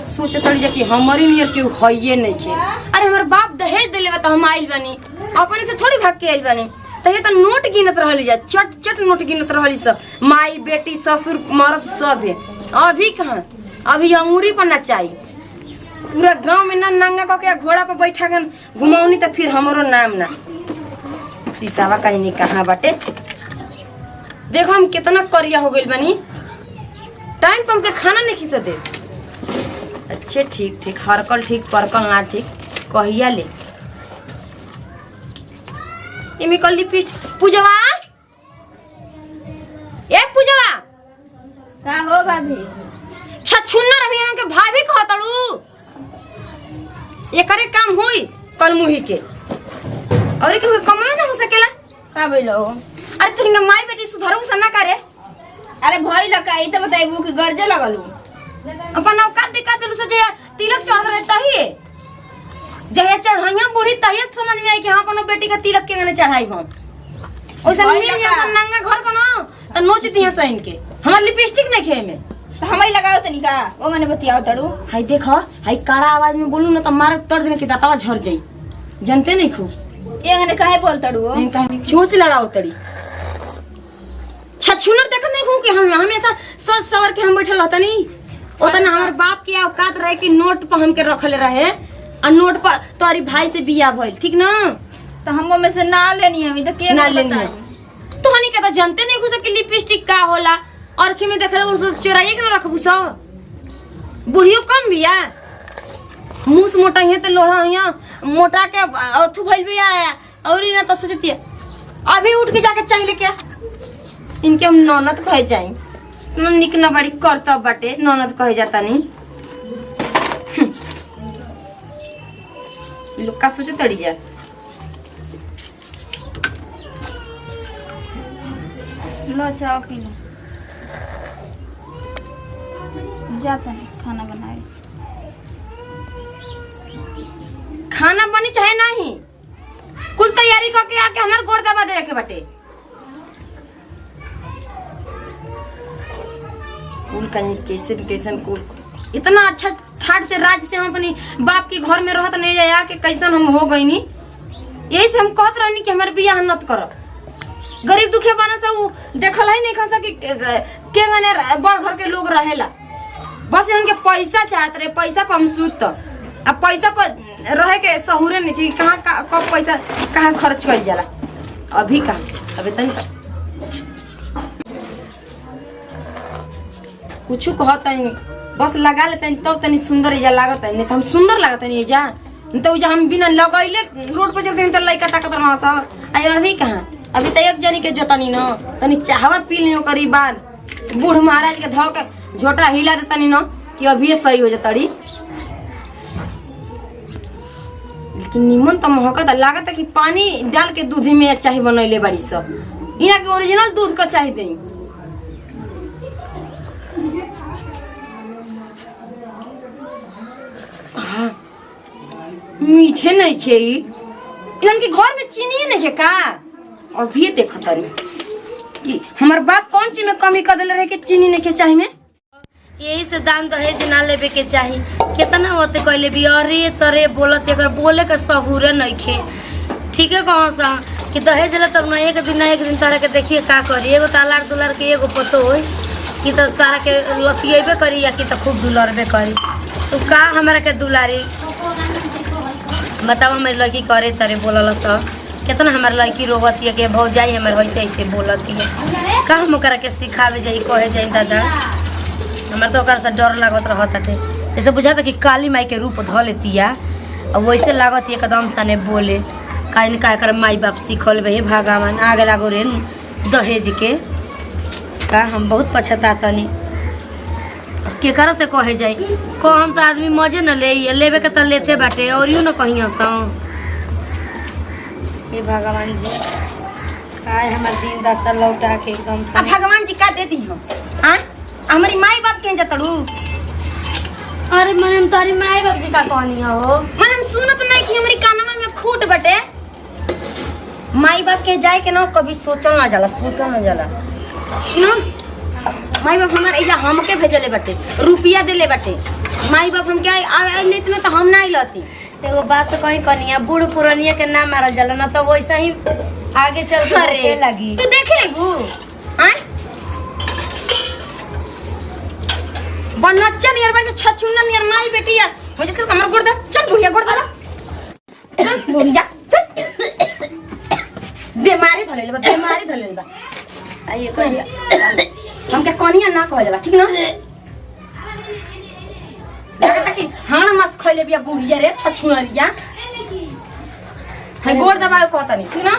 सोचे तड़ी जा कि हमारी नियर केहू हइये नहीं खे। अरे हमार बाप दहेज देले बा त हम आइल बानी, अपने से थोड़ी भाग के आइल बानी। तहे त नोट गिनत रहली जा, चट चट नोट गिनत रहली सब, माई बेटी ससुर मर्द सब है। अभी कहाँ, अभी अंगूरी पर नचाई पूरा गांव में ना नंगा कके घोड़ा पर बैठा गन घुमाऊनी त फिर हमरो नाम ना। सीसावा कहीं नहीं कहाँ बाटे। देखो हम कितना करिया हो गइल बानी, टाइम पर हमके खाना नहीं खिसा दे। अच्छे ठीक ठीक, हरकल ठीक परकल ना ठीक, कहिया ले इमे कल लिपस्टिक। पूजवा ए पूजवा का हो भाभी? छछुन्ना रवि हमके भाभी कहतड़ू। एकरे काम हुई कल मुही के और के कमाए ना हो सकेला। का बोलो? अरे तोरी माई बेटी सुधरू से ना करे। अरे भई लका ई त बताइबू कि गर्जे लगलू। अपन औकात दिखा देलू से जे तिलक चढ़ रहे तही जहे चढ़ाइया बूढ़ी तही समझ में आई कि हां कोनो बेटी का तिलक के गने चढ़ाई हम। ओइसन मिल जैसा नंगा घर को ना त नोच दिया सइन के। हमर लिपस्टिक नहीं खे में तो हमई लगाओ तनी का ओ मने बतियाओ तड़ू। हाय देखो, हाय काड़ा आवाज में बोलू ना त मार तड़ देने के दातावा झड़ जाई। जानते नहीं खूब ए गने काहे बोल तड़ू? कहीं चोंच लड़ाओ तड़ी। छछुनर देखत नहीं खूब कि हम हमेशा सज सवर के हम बैठल रहता नहीं। ओतना हमार बाप के औकात रहे कि नोट पर हमके रखले रहे और नोट पर तोरी भाई से बियाह भइल, ठीक ना? तो हमो में से ना लेनी हमी त के ना लेनी है। तो हनी कहता जानते नहीं खुश कि लिपस्टिक का होला और खी में देखले उस चोराइए के ना रखबू स। बुढ़ियो कम बिया, मुंह मोटा है तो लोढ़ा हिया मोटा के अथु भइल बिया और ना तो सोचती अभी उठ के जाके चाहिए क्या इनके हम ननद कहे जाई। निक ना बड़ी करतब बाटे, ननद कहे जाता नहीं। लोग का सोचे तड़ी जा। लो चाओ पी लो। जाता है खाना बनाए। खाना बनी चाहे नहीं, कुल तैयारी करके आके हमार गोड़ दबा दे के बाटे। कुल कहीं कैसे भी कैसन कुल इतना अच्छा ठाट से राज से हम अपनी बाप के घर में रहत नहीं जाया कि कैसन हम हो गई नी। यही से हम कहत रहनी कि हमारे बियाह नत करो। गरीब दुखिया बाना से वो देखल है नहीं खसा कि के गने बड़ घर के लोग रहेला, बस इनके पैसा चाहत रहे। पैसा पर हम सूत अब पैसा पर रहे के सहूरे नहीं थी। कहाँ कब पैसा कहाँ खर्च कर जाला। अभी कहाँ अभी तनी कुछ कहता नहीं, बस लगा लेते हैं तब तनी सुंदर या लागत है। नहीं तो हम सुंदर लागत नहीं जा, तो जा हम बिना लगैले रोड पर चलते हैं तो लइका ताकत रहा सब। अभी कहाँ अभी तो एक जनी के जोतनी न तनी चाहवा पी लियो करी बाद बूढ़ महाराज के धो के झोटा हिला देता नहीं न कि अभी सही हो जातड़ी। लेकिन निमन तो महकत लागत है कि पानी डाल के दूध में चाही बनैले बड़ी सब। इना के ओरिजिनल दूध का चाही देई। मीठे नहीं खे इनके घर में चीनी नहीं खे का। अभी देखत रही कि हमार बाप कौन चीज में कमी कर देले रहे कि चीनी नहीं खे चाही में। यही से दाम दहेज ना लेवे के चाही। कितना होते कहले भी अरे तरे बोलत अगर बोले के सहूरे नहीं खे। ठीक है कहाँ सा कि दहेज ले तब ना एक दिन तारा के देखिए का करी। एगो तालार दुलार के एगो पतो हो कि तो तारा के लतियेबे करी या कि तो खूब दुलारबे करी। तो का हमारा के दुलारी बताओ। हमारी लड़की करे तरे बोलल सब कितना हमारे लड़की रोवती है कि भौजाई हमारे वैसे ऐसे बोलती है। का हम ओकरा के सिखावे जाई कहे जाई दादा। हमारे तो ओकरा से डर लागत रहत है। जैसे बुझाता कि काली माई के रूप धो लेती है और वैसे लागत एकदम सने बोले काहे का कर माई बाप सिखल बे भगवान आगे लागो रे दहेज के। का हम बहुत पछतातनी केकरा से कहे जाई। को हम तो आदमी मजे न लेवे के तो लेते बाटे और यूँ न कहीं सौ। हे भगवान जी काय हमार दिन दशा लौटा के एकदम से। अब भगवान जी का दे दी हम हां हमारी माई बाप के जतड़ू। अरे मन तारी माई बाप जी का कहनी हो मन हम सुनत नहीं कि हमारी कानमा में खूट बटे। माई बाप के जाए के ना कभी सोचल ना जाला ना। माई बाप हमारे इजा हमके भेजले बटे रुपया देले बटे माई बाप हम क्या आए लेते ना तो हम ना लती। एगो बात तो कहीं कनिया बूढ़ पुरानिया के ना मारल जाला ना तो वैसा ही आगे चल के होखे लगी। तू देख लेबू हैं बनच्चा नियर बाटे छछुन्ना नियर माई बेटी यार मुझे सिर्फ हमर गोड़ दे चल बुढ़िया गोड़ दे चल बुढ़िया चल बीमारी धले बा बीमारी धले बा आइए कहिया हम के कनिया ना कह जाला ठीक ना लगता कि हां मस खइले बिया बुढ़िया रे छछुनरिया है गोड़ दबाव कहता नहीं ठीक ना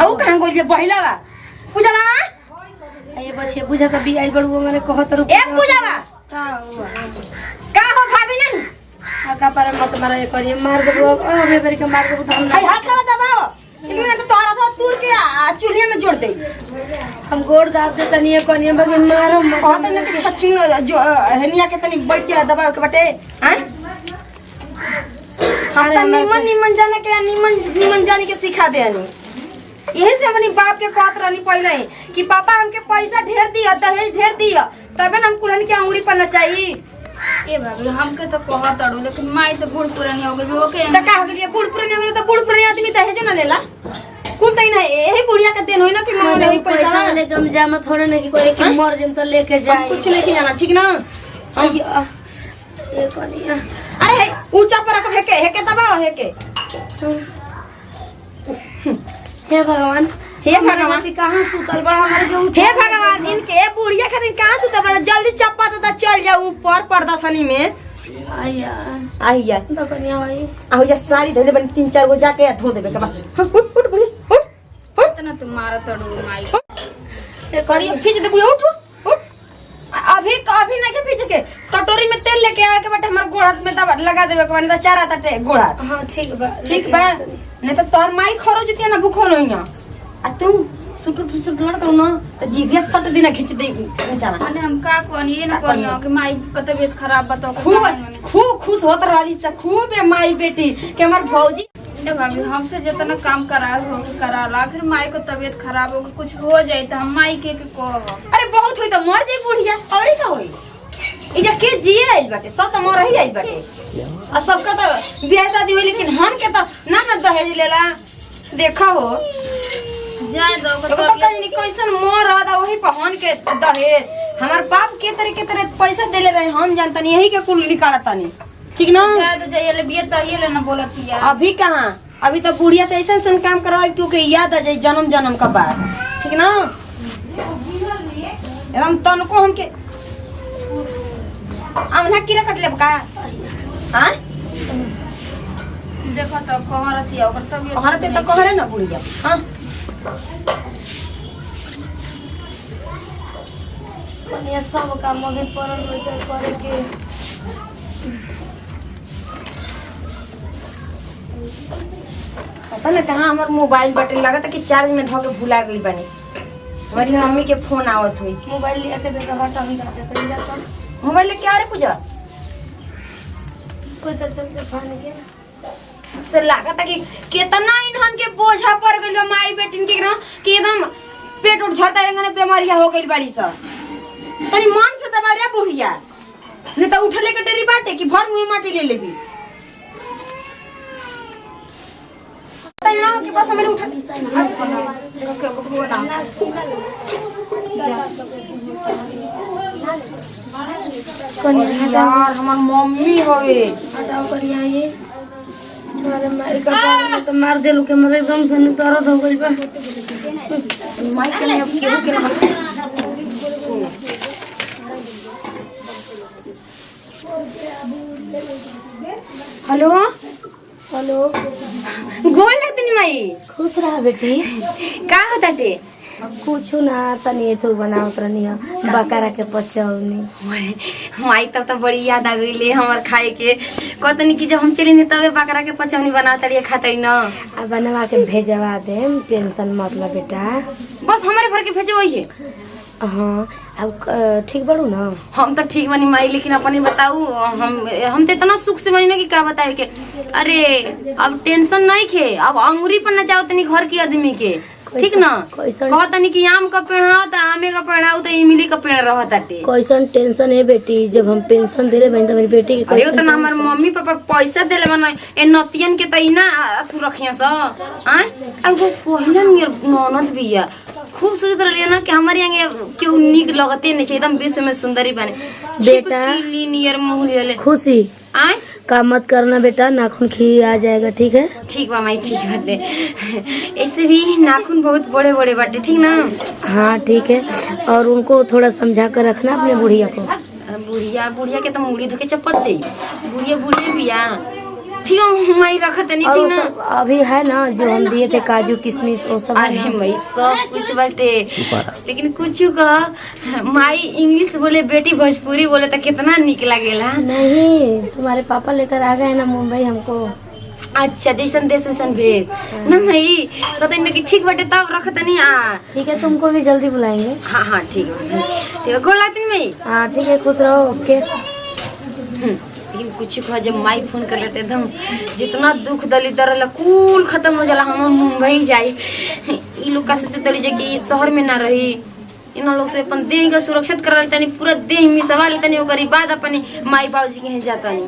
औ कहां गोल बिया बहिला बा पूजा बा आइए बच्चे बुझा तो भी आइल बड़ू मैंने कहत रु ए पूजा बा का हो भाभी नहीं का पर मत मारा ये करिए मार देबो अबे बेरी के मार देबो तो हम हाय हाथ में दबाओ लेकिन नहीं तो तोरा था तूर के चूल्हे में जोड़ दे हम गोड़ दाब दे तनी कनिया बगे मारो कहत नहीं कि छछुन जो हनिया के तनी बैठ के दबाव के बटे हैं हम त निमन जाने के निमन जाने के सिखा दे हनी यही से अपनी बाप के कहत रहनी पहले कि पापा हमके पैसा ढेर दिया दहेज ढेर दिया तबे हम कुलहन के अंगूरी पर नचाई ए भाभी हमके तो कहत अड़ू लेकिन माई तो बूढ़ पुरानी हो गई ओके त का हो गई बूढ़ पुरानी हो गई तो बूढ़ पुरानी आदमी दहेज ना लेला कुल तई ना यही बुढ़िया के देन होई ना कि मांगने होई पैसा लेके हम जामा थोड़े नहीं कि कोई के मर जिम तो लेके जाए कुछ नहीं जाना ठीक ना ये कनिया अरे ऊंचा पर रख हेके दबाओ हेके हे भगवान हे भगवान कहां सुतल बड़ा हमारे के उठे हे भगवान इनके बुढ़िया खातिर कहां से दबा जल्दी चप्पा तो चल जा ऊपर प्रदर्शनी में आइया आइया तो कनिया भाई आहो जा साड़ी धोले बन 3-4 गो जाके धो देबे के बा उठ उठ बुढ़ी उठ इतना तुम मारत अड़ू माई ए कड़ी खींच दे बुढ़ी उठ उठ अभी ना के खींच के कटोरी में तेल लेके आके बटे हमर गोड़ हाथ में दबा लगा देबे के बा चारा तटे गोड़ हाथ हां ठीक बा नहीं तो तोर माई खरो जतिया ना भूखो नहीं आ तू सुट लड़त ना तो जीभिया सट दिना खींच दे बेचारा माने हम का कोनी ये ना कोनी कि माई का तबीयत खराब बताओ खूब खुश होत रहली से खूब है माई बेटी के हमर भौजी ए भाभी हमसे जितना काम कराला फिर माई को तबीयत खराब हो कुछ हो जाए तो हम माई के को अरे बहुत हुई तो मर जाई बुढ़िया और का होई इजा के जिए आइल बाटे सब तो मर ही आइल बाटे आ सबका तो बियाह शादी होई लेकिन हम के तो ना दहेज लेला देखा हो जाए दो तो पता नहीं कैसन मोर आदा वही पहन के दहेज हमार बाप के तरह पैसा देले रहे हम जानतनी यही के कुल निकालतनी ठीक ना जाए तो जाइए ले बिया तो ये लेना बोलत हिया अभी कहां अभी तो बुढ़िया से ऐसा काम करवाई तू के याद आ जाए जन्म का बात ठीक ना एकदम तनको हमके आमना कीड़ा कट लेब का हां देखो तो कहरत हिया ओकर तबीयत कहरते तो कहरे ना बुढ़िया हां कनिया सब काम में पड़ल होते करे के पता ना कहां हमर मोबाइल बटन लागत कि चार्ज में धो के भुला गई बनी हमारी मम्मी के फोन आवत हुई मोबाइल लेके दे तो हटा हम जाते तो जाता मोबाइल लेके आ रे पूजा कोई तो चलते खाने के से लागत कि कितना इन्हन के बोझा पड़ गइल माई बेटिन के ना कि एकदम पेट उठ झड़ता एंगने बीमारियां हो गइल बाड़ी सा तनी मन से दबा रे बुढ़िया नहीं तो उठले के डरी बाटे कि भर मुंह माटी ले लेबी तनी ना कि बस हमरे उठा यार हमार मम्मी होवे हटाओ करिया ये तुम्हारे माई का बाल में तो मार देलू के मेरे एकदम से दर्द हो गइल बा माई के लिए अब केहू के हेलो हेलो गोल लगतनी माई खुश रहा बेटी का होता टे कुछ ना तनी तू बनावत रहनी बकरा के पचौनी माई तब तो बड़ी याद आ गई हमर खाए के कहतनी कि जब हम चली नहीं तबे बकरा के पचौनी बनाता रहिए खाते न आ बनवा के भेजवा दे टेंशन मत ला बेटा बस हमारे घर के भेजो वही है हाँ अब ठीक बड़ू ना हम तो ठीक बनी माई लेकिन अपने बताऊ हम तो इतना सुख से बनी ना कि क्या बताए के अरे अब टेंशन नहीं खे अब अंगूरी पर न जाओ तनी घर के आदमी के ठीक ना कैसन कहतनी कि आम का पेड़ है तो आमे का पेड़ है तो इमली का पेड़ रहताटे। कैसन टेंशन है बेटी, जब हम पेंशन दे रहे बहन तो मेरी बेटी की अरे कैसन उतना हमार मम्मी पापा पैसा देले बना ए नतियन के तइना अथु रखिया स आय एगो पहिला नियर ननद बिया खूब सोचत रहलिए ना कि हमारे यहाँ केहू निक लगते नहीं एकदम विश्व में सुंदरी बने बेटा, छिपकली नियर मुंह लेले खुशी आय काम मत करना बेटा, नाखून खी आ जाएगा, ठीक है। ठीक बा माई ठीक बाटे। ऐसे भी नाखून बहुत बड़े बड़े बाटे ठीक ना। हाँ ठीक है, और उनको थोड़ा समझा कर रखना अपने बुढ़िया को। बुढ़िया बुढ़िया के तो मुड़ी धोके चप्पल दे बुढ़िया बुढ़िया बिया ठीक है माई रखत नहीं और ठीक वो ना। सब अभी है ना जो हम दिए थे काजू किशमिश वो सब है अरे ना? भाई सब कुछ बाटे लेकिन कुछ का माई इंग्लिश बोले बेटी भोजपुरी बोले तो कितना निक लागेला। नहीं, तुम्हारे पापा लेकर आ गए ना मुंबई हमको। अच्छा जैसन देश वैसन भेद ना भाई कहते हैं कि ठीक बाटे तब रखत नहीं आ। ठीक है, तुमको भी जल्दी बुलाएंगे। हाँ हाँ ठीक है ठीक है गोड़ लागती भाई। हाँ ठीक है, खुश रहो, ओके। लेकिन कुछ कहा जब माई फोन कर लेते एकदम जितना दुख दलित रहला कुल खत्म हो जाला। हम मुंबई जाए ई लोग का सोचे तड़ी कि शहर में ना रही इन लोग से अपन देह का सुरक्षित करा लेता नहीं पूरा देह में सवाल लेता नहीं ओकरी बाद अपनी माई बाबूजी के यहाँ जाता नहीं।